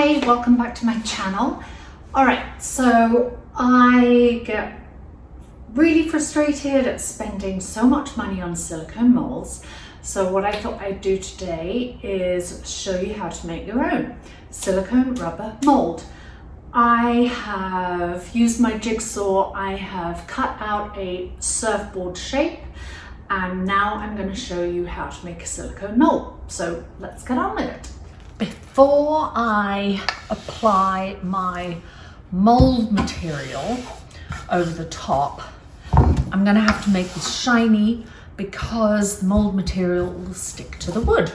Hi, welcome back to my channel. Alright, so I get really frustrated at spending so much money on silicone molds. So what I thought I'd do today is show you how to make your own silicone rubber mold. I have used my jigsaw, I have cut out a surfboard shape, and now I'm going to show you how to make a silicone mold. So let's get on with it. Before I apply my mold material over the top, I'm going to have to make this shiny because the mold material will stick to the wood.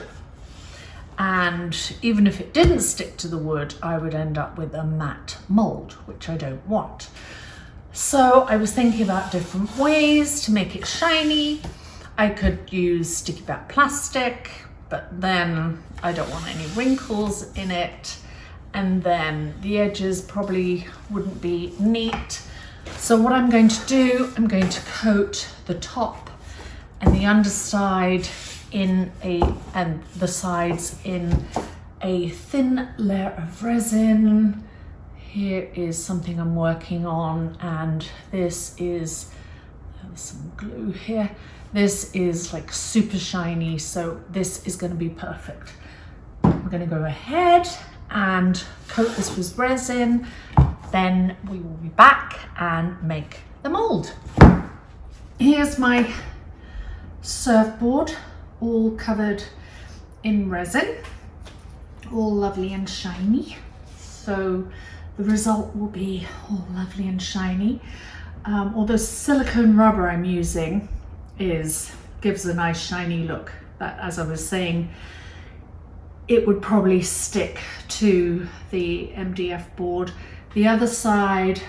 And even if it didn't stick to the wood, I would end up with a matte mold, which I don't want. So I was thinking about different ways to make it shiny. I could use sticky back plastic, but then I don't want any wrinkles in it, and then the edges probably wouldn't be neat. So what I'm going to do, I'm going to coat the top and the underside and the sides in a thin layer of resin. Here is something I'm working on, and this is, there's some glue here. This is like super shiny, so this is going to be perfect. I'm going to go ahead and coat this with resin, then we will be back and make the mold. Here's my surfboard, all covered in resin, all lovely and shiny. So the result will be all lovely and shiny. Although silicone rubber I'm using gives a nice shiny look, but as I was saying, it would probably stick to the MDF board. The other side,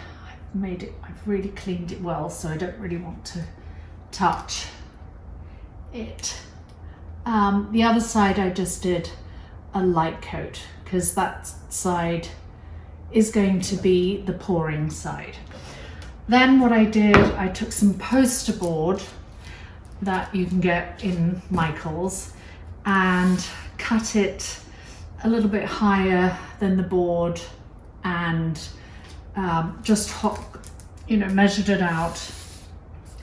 I've really cleaned it well, so I don't really want to touch it. The other side I just did a light coat because that side is going to be the pouring side. Then what I did, I took some poster board that you can get in Michael's and cut it a little bit higher than the board, and just measured it out,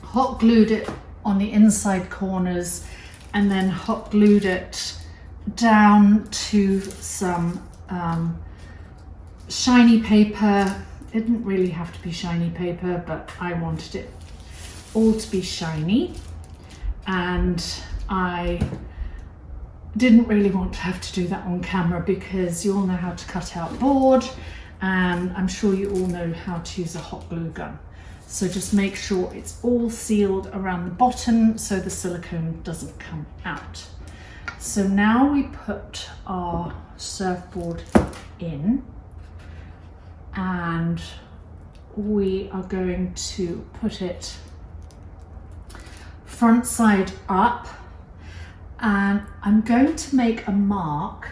hot glued it on the inside corners, and then hot glued it down to some shiny paper. It didn't really have to be shiny paper, but I wanted it all to be shiny, and I didn't really want to have to do that on camera because you all know how to cut out board, and I'm sure you all know how to use a hot glue gun. So just make sure it's all sealed around the bottom so the silicone doesn't come out. So now we put our surfboard in, and we are going to put it front side up, and I'm going to make a mark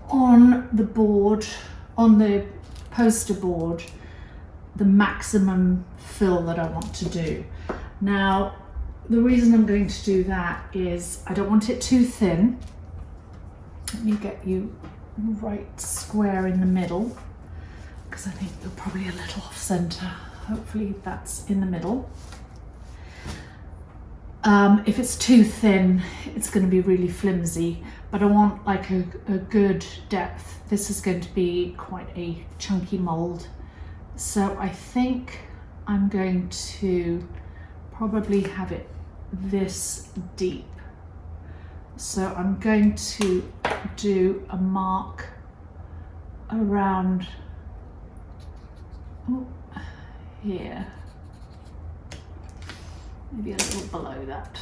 on the board, on the poster board, the maximum fill that I want to do. Now, the reason I'm going to do that is I don't want it too thin. Let me get you right square in the middle, because I think you're probably a little off center. Hopefully that's in the middle. If it's too thin, it's going to be really flimsy, but I want like a good depth. This is going to be quite a chunky mold. So I think I'm going to probably have it this deep. So I'm going to do a mark around here, maybe a little below that.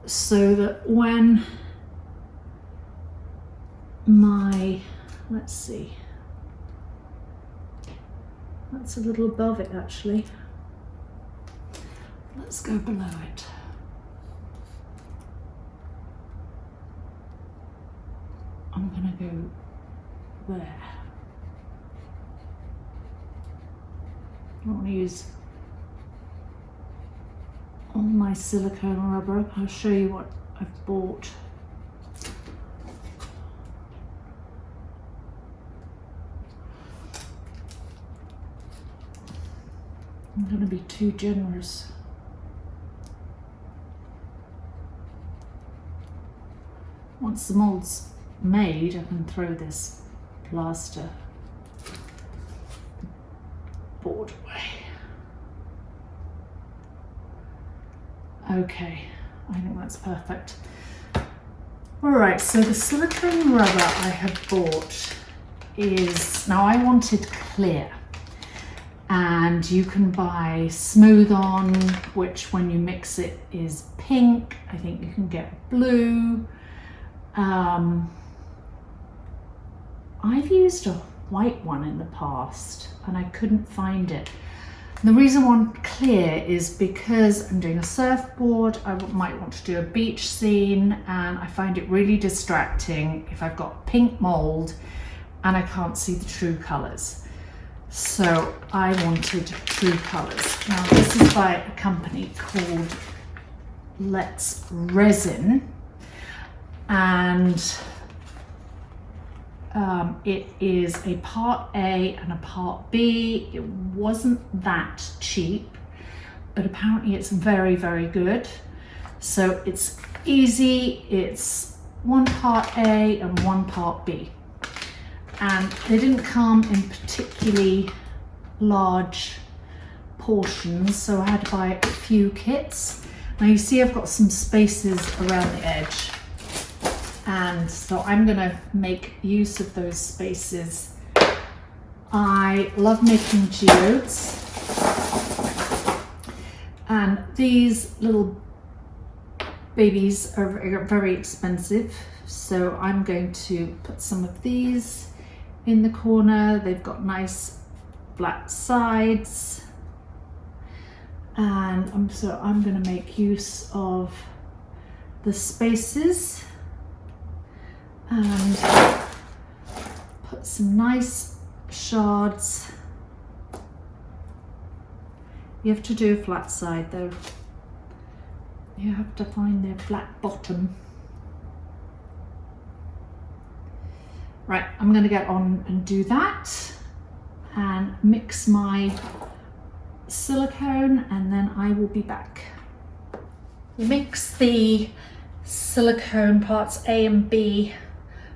So that when let's see, that's a little above it actually. Let's go below it. I'm gonna go there. I want to use on my silicone rubber. I'll show you what I've bought. I'm going to be too generous. Once the mold's made, I can throw this plaster board away. Okay, I think that's perfect. All right, so the silicone rubber I have bought is, now I wanted clear, and you can buy smooth on, which when you mix it is pink. I think you can get blue. I've used a white one in the past and I couldn't find it. And the reason I want clear is because I'm doing a surfboard, I might want to do a beach scene, and I find it really distracting if I've got pink mold and I can't see the true colours. So I wanted true colours. Now this is by a company called Resin, and it is a part A and a part B. It wasn't that cheap, but apparently it's very, very good. So it's easy. It's 1 part A and 1 part B. And they didn't come in particularly large portions, so I had to buy a few kits. Now you see I've got some spaces around the edge, and so I'm going to make use of those spaces. I love making geodes, and these little babies are very expensive, so I'm going to put some of these in the corner. They've got nice flat sides, and I'm going to make use of the spaces and put some nice shards. You have to do a flat side though. You have to find their flat bottom. Right, I'm going to get on and do that and mix my silicone, and then I will be back. Mix the silicone parts A and B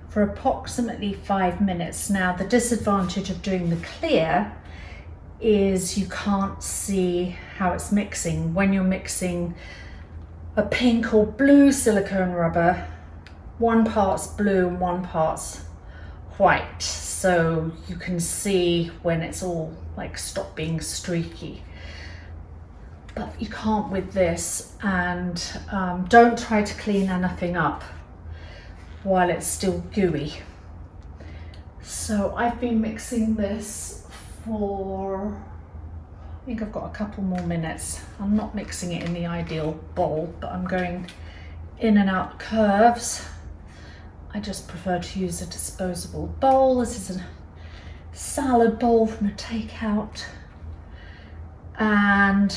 for approximately 5 minutes. Now the disadvantage of doing the clear is you can't see how it's mixing. When you're mixing a pink or blue silicone rubber, 1 part's blue and 1 part's white, so you can see when it's all like stopped being streaky, but you can't with this. And don't try to clean anything up while it's still gooey. So I've been mixing this for, I think I've got a couple more minutes. I'm not mixing it in the ideal bowl, but I'm going in and out curves. I just prefer to use a disposable bowl. This is a salad bowl from a takeout. And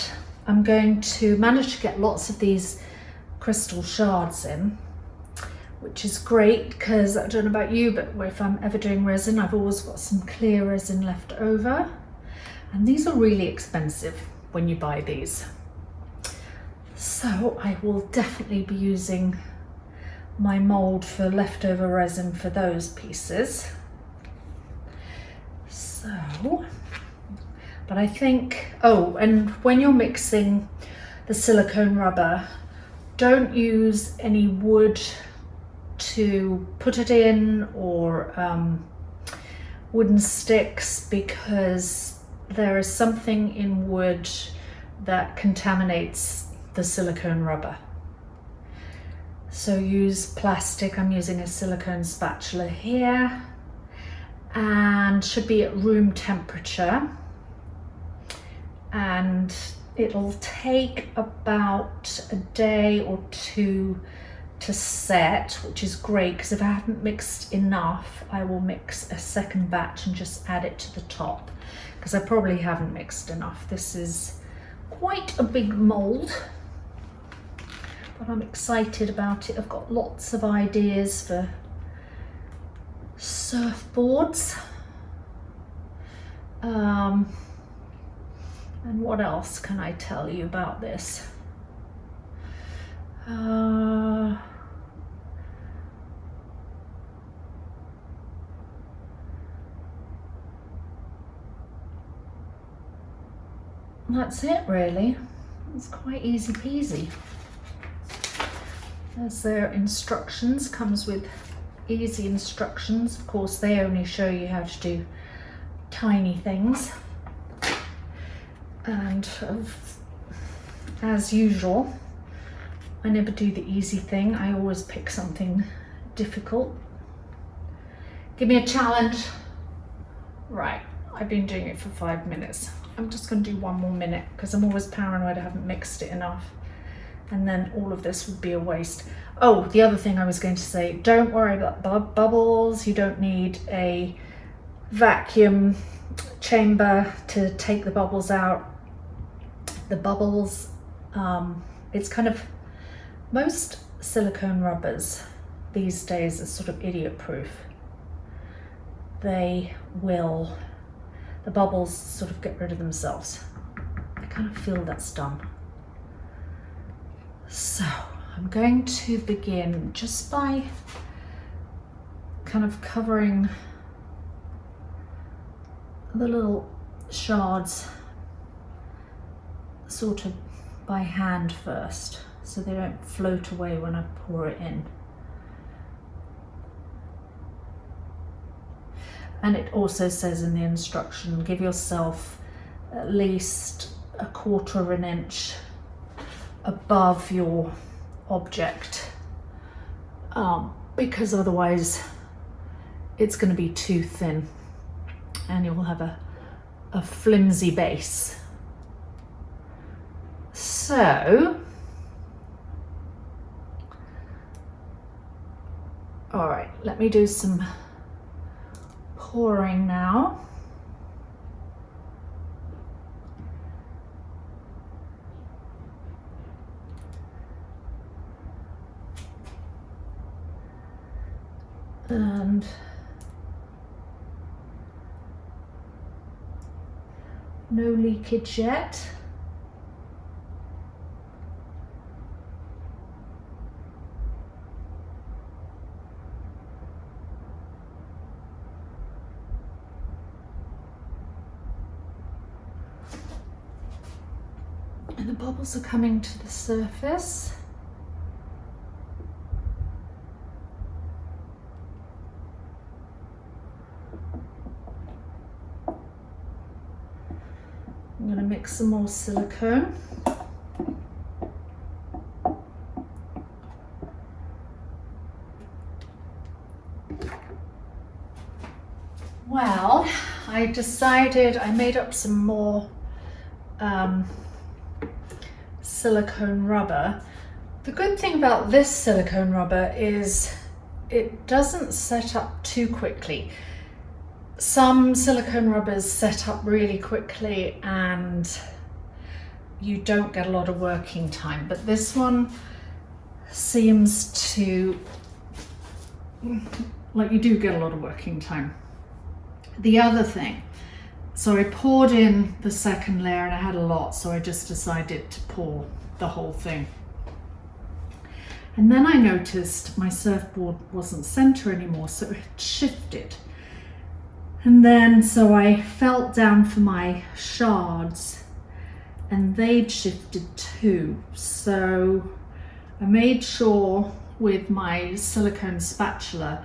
I'm going to manage to get lots of these crystal shards in, which is great because I don't know about you, but if I'm ever doing resin, I've always got some clear resin left over. And these are really expensive when you buy these. So I will definitely be using my mold for leftover resin for those pieces. So, but I think, oh, and when you're mixing the silicone rubber, don't use any wood to put it in, or wooden sticks, because there is something in wood that contaminates the silicone rubber. So use plastic. I'm using a silicone spatula here, and should be at room temperature, and it'll take about a day or 2 to set, which is great, because if I haven't mixed enough, I will mix a second batch and just add it to the top, because I probably haven't mixed enough. This is quite a big mold. but I'm excited about it. I've got lots of ideas for surfboards. And what else can I tell you about this? That's it really. It's quite easy peasy. There's their instructions, comes with easy instructions. Of course, they only show you how to do tiny things. And as usual, I never do the easy thing. I always pick something difficult. Give me a challenge. Right, I've been doing it for 5 minutes. I'm just going to do 1 more minute because I'm always paranoid I haven't mixed it enough. And then all of this would be a waste. Oh, the other thing I was going to say, don't worry about bubbles. You don't need a vacuum chamber to take the bubbles out. The bubbles, it's kind of, most silicone rubbers these days are sort of idiot proof. They will, the bubbles sort of get rid of themselves. I kind of feel that's done. So I'm going to begin just by kind of covering the little shards sort of by hand first, so they don't float away when I pour it in. And it also says in the instruction, give yourself at least 1/4 of an inch above your object, because otherwise it's going to be too thin and you'll have a flimsy base. So, all right, let me do some pouring now. And no leakage yet. And the bubbles are coming to the surface. I'm going to mix some more silicone. Well, I decided I made up some more silicone rubber. The good thing about this silicone rubber is it doesn't set up too quickly. Some silicone rubbers set up really quickly and you don't get a lot of working time, but this one seems to, like, you do get a lot of working time. The other thing, so I poured in the second layer and I had a lot, so I just decided to pour the whole thing. And then I noticed my surfboard wasn't center anymore, so it shifted. And then, so I felt down for my shards and they'd shifted too. So I made sure with my silicone spatula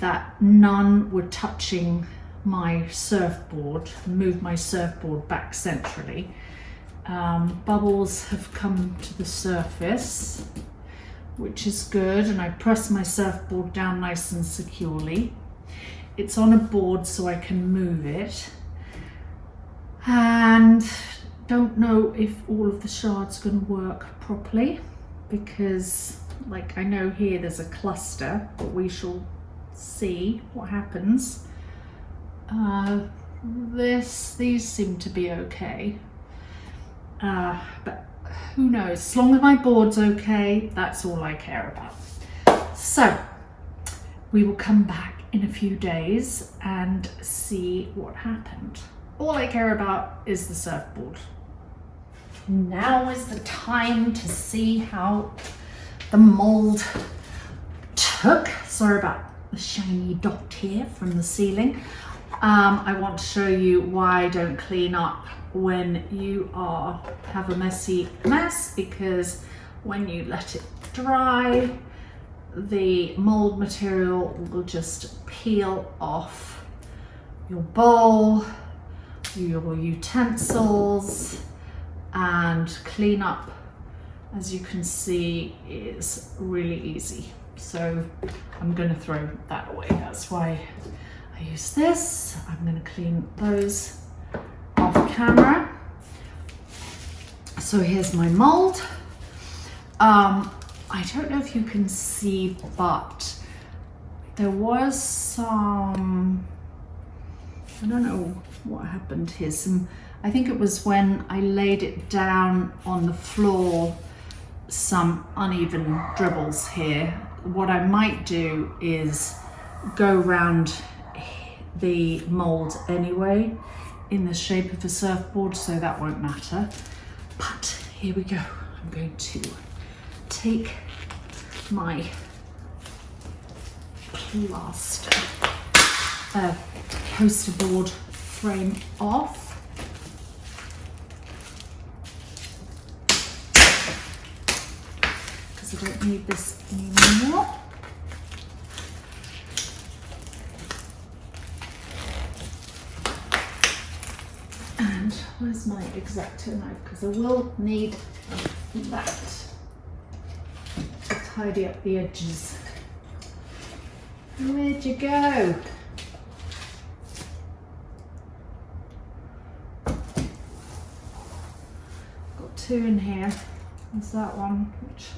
that none were touching my surfboard, move my surfboard back centrally. Bubbles have come to the surface, which is good, and I press my surfboard down nice and securely. It's on a board so I can move it, and don't know if all of the shards are going to work properly, because like I know here there's a cluster, but we shall see what happens. These seem to be okay, but who knows? As long as my board's okay, that's all I care about. So we will come back in a few days and see what happened. All I care about is the surfboard. Now is the time to see how the mold took. Sorry about the shiny dot here from the ceiling. I want to show you why I don't clean up when you have a messy mess, because when you let it dry, the mold material will just peel off your bowl, your utensils, and clean up, as you can see, is really easy. So I'm going to throw that away. That's why I use this. I'm going to clean those off camera. So here's my mold. I don't know if you can see, but there was some, I don't know what happened here. I think it was when I laid it down on the floor, some uneven dribbles here. What I might do is go around the mold anyway in the shape of a surfboard, so that won't matter. But here we go. I'm going to take my plaster poster board frame off. Because I don't need this anymore. And where's my X-Acto knife? Because I will need that to tidy up the edges. Where'd you go? Got two in here. There's that one, which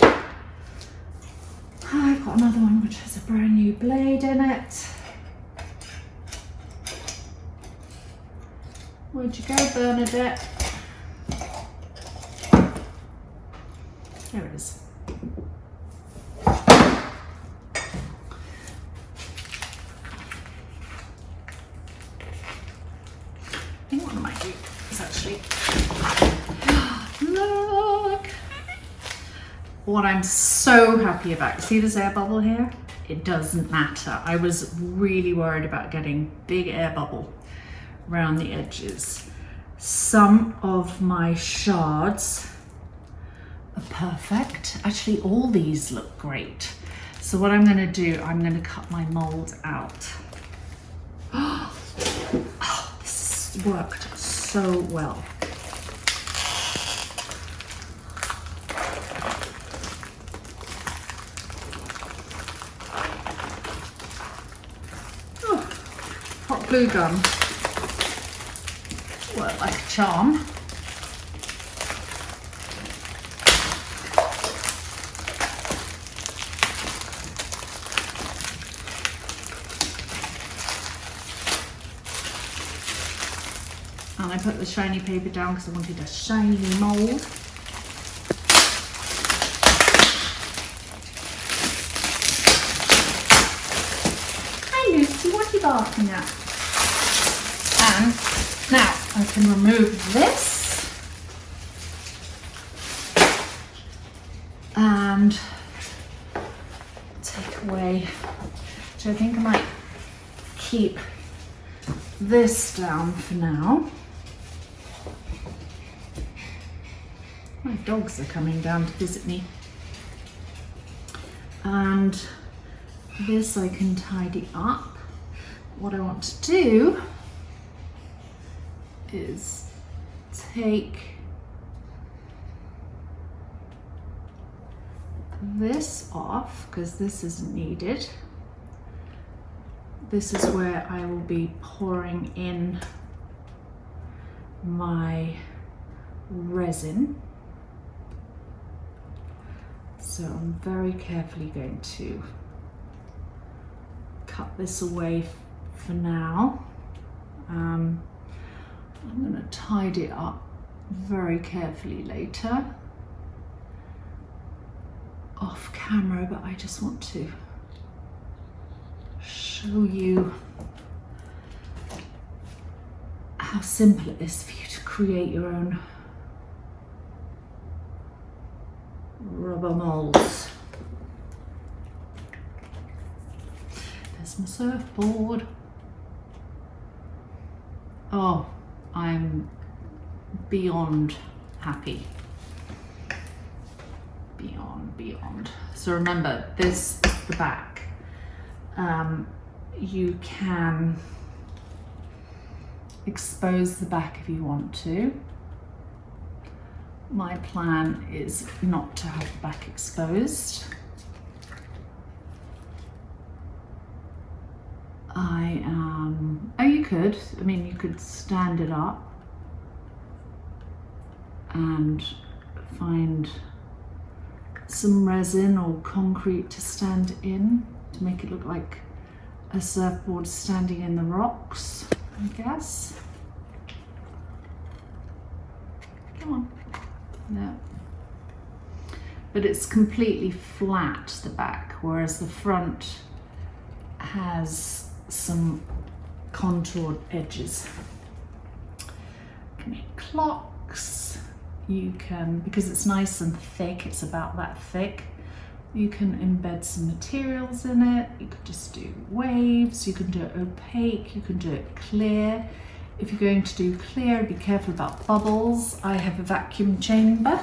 I've got another one which has a brand new blade in it. Where'd you go, Bernadette? There it is. I think what I might do is actually look. What I'm so happy about, see this air bubble here? It doesn't matter. I was really worried about getting big air bubble around the edges. Some of my shards are perfect. Actually, all these look great. So what I'm going to do, I'm going to cut my mold out. Oh, this has worked so well. Oh, hot glue gun. Work like a charm. And I put the shiny paper down because I wanted a shiny mold. Hi Lucy, what are you barking at? And now I can remove this and take away, so I think I might keep this down for now. My dogs are coming down to visit me. And this I can tidy up. What I want to do is take this off because this isn't needed. This is where I will be pouring in my resin. So I'm very carefully going to cut this away for now. I'm going to tidy it up very carefully later. off camera, but I just want to show you how simple it is for you to create your own rubber molds. There's my surfboard. Oh, I'm beyond happy. Beyond. So remember, this is the back. You can expose the back if you want to. My plan is not to have the back exposed. Oh, you could. I mean, you could stand it up and find some resin or concrete to stand in to make it look like a surfboard standing in the rocks, I guess. Come on. No. But it's completely flat, the back, whereas the front has some contoured edges. You can make clocks. You can, because it's nice and thick, it's about that thick, you can embed some materials in it. You could just do waves, you can do it opaque, you can do it clear. If you're going to do clear, be careful about bubbles. I have a vacuum chamber,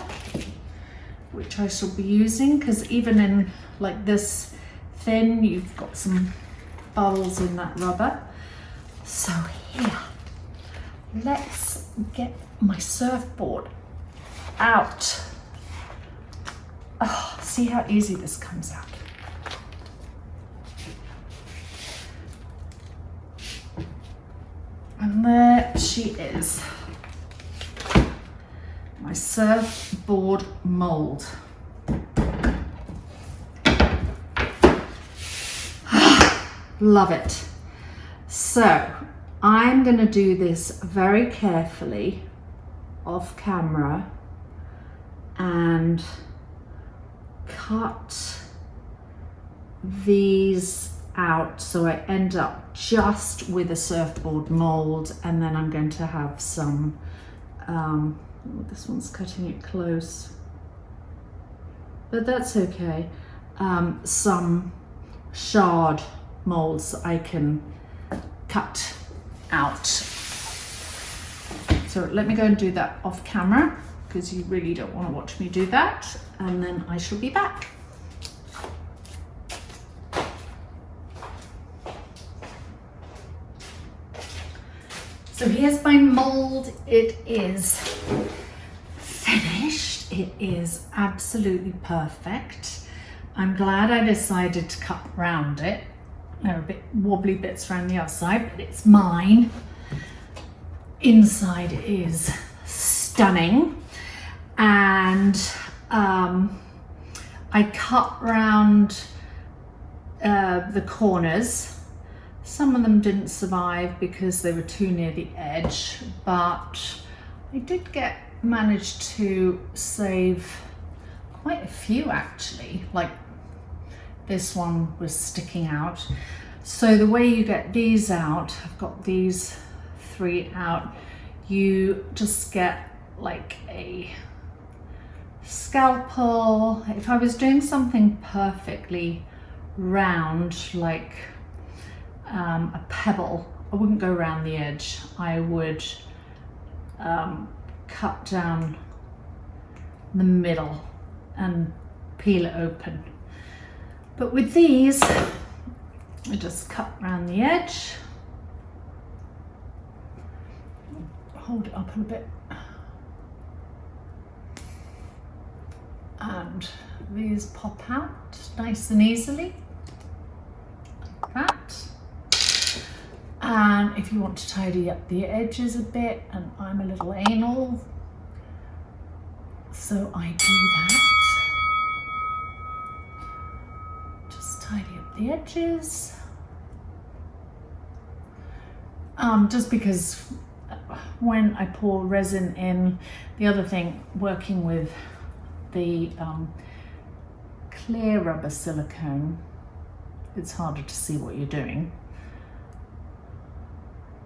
which I shall be using, because even in like this thin, you've got some bubbles in that rubber. So here, let's get my surfboard out. Oh, see how easy this comes out. And there she is, my surfboard mold. Love it. So I'm going to do this very carefully off camera and cut these out so I end up just with a surfboard mold, and then I'm going to have some oh, this one's cutting it close, but that's okay, some shard molds I can cut out. So let me go and do that off camera, because you really don't want to watch me do that, and then I shall be back. So here's my mold. It is finished. It is absolutely perfect. I'm glad I decided to cut around it. There are a bit wobbly bits around the outside, but it's mine. Inside is stunning. And I cut round the corners. Some of them didn't survive because they were too near the edge, but I did manage to save quite a few actually. Like this one was sticking out. So the way you get these out, I've got these 3 out, you just get like a scalpel. If I was doing something perfectly round, like a pebble, I wouldn't go around the edge. I would cut down the middle and peel it open. But with these, I just cut around the edge, hold it up a bit, and these pop out nice and easily, like that. And if you want to tidy up the edges a bit, and I'm a little anal, so I do that. Just tidy up the edges. Just because when I pour resin in, the other thing, working with the clear rubber silicone, it's harder to see what you're doing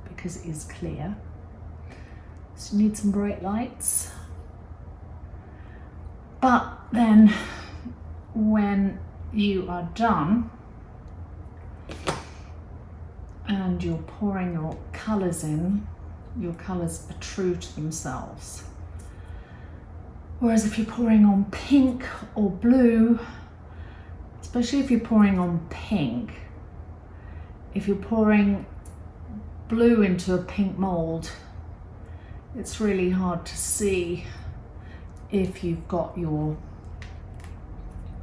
because it is clear. So you need some bright lights. But then when you are done and you're pouring your colours in, your colours are true to themselves. Whereas if you're pouring on pink or blue, especially if you're pouring on pink, if you're pouring blue into a pink mold, it's really hard to see if you've got your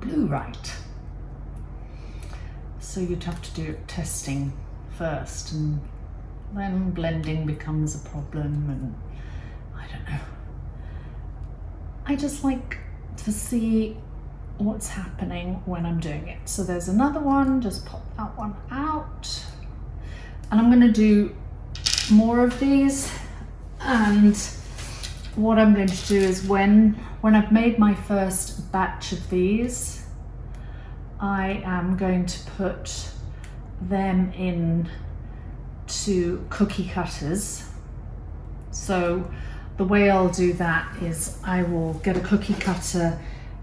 blue right. So you'd have to do testing first, and then blending becomes a problem, and I don't know. I just like to see what's happening when I'm doing it. So there's another one, just pop that one out. And I'm going to do more of these, and what I'm going to do is when I've made my first batch of these, I am going to put them in to cookie cutters. So the way I'll do that is I will get a cookie cutter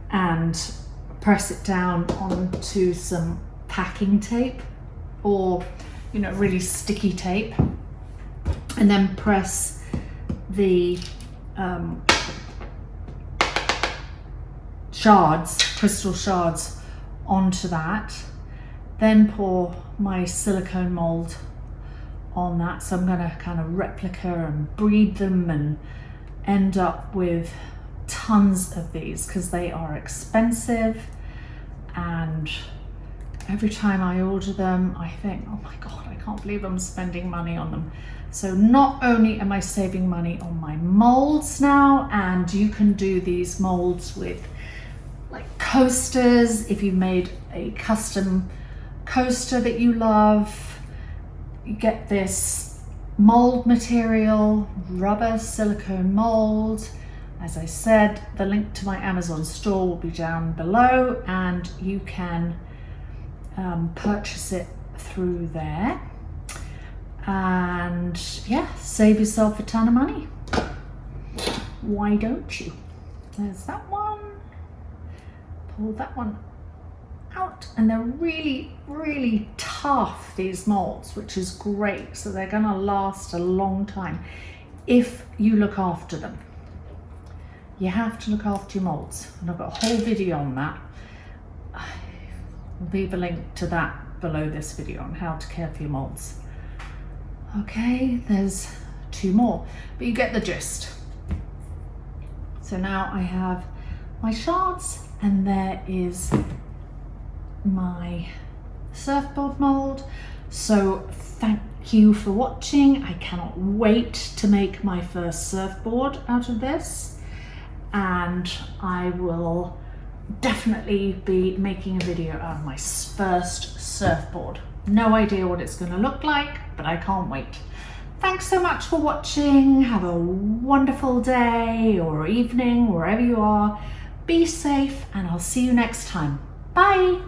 and press it down onto some packing tape, or really sticky tape, and then press the crystal shards onto that, then pour my silicone mold on that. So I'm going to kind of replica and breed them and end up with tons of these because they are expensive, and every time I order them I think, oh my god, I can't believe I'm spending money on them. So not only am I saving money on my molds now, and you can do these molds with like coasters. If you made a custom coaster that you love, you get this mold material, rubber silicone mold. As I said, the link to my Amazon store will be down below, and you can purchase it through there. And yeah, save yourself a ton of money. Why don't you? There's that one. Pull that one out, and they're really, really tough, these molds, which is great. So they're gonna last a long time if you look after them. You have to look after your molds, and I've got a whole video on that. I'll leave a link to that below this video on how to care for your molds. Okay, there's two more, but you get the gist. So now I have my shards, and there is my surfboard mold. So thank you for watching. I cannot wait to make my first surfboard out of this, and I will definitely be making a video out of my first surfboard. No idea what it's going to look like, but I can't wait. Thanks so much for watching. Have a wonderful day or evening, wherever you are. Be safe, and I'll see you next time. Bye.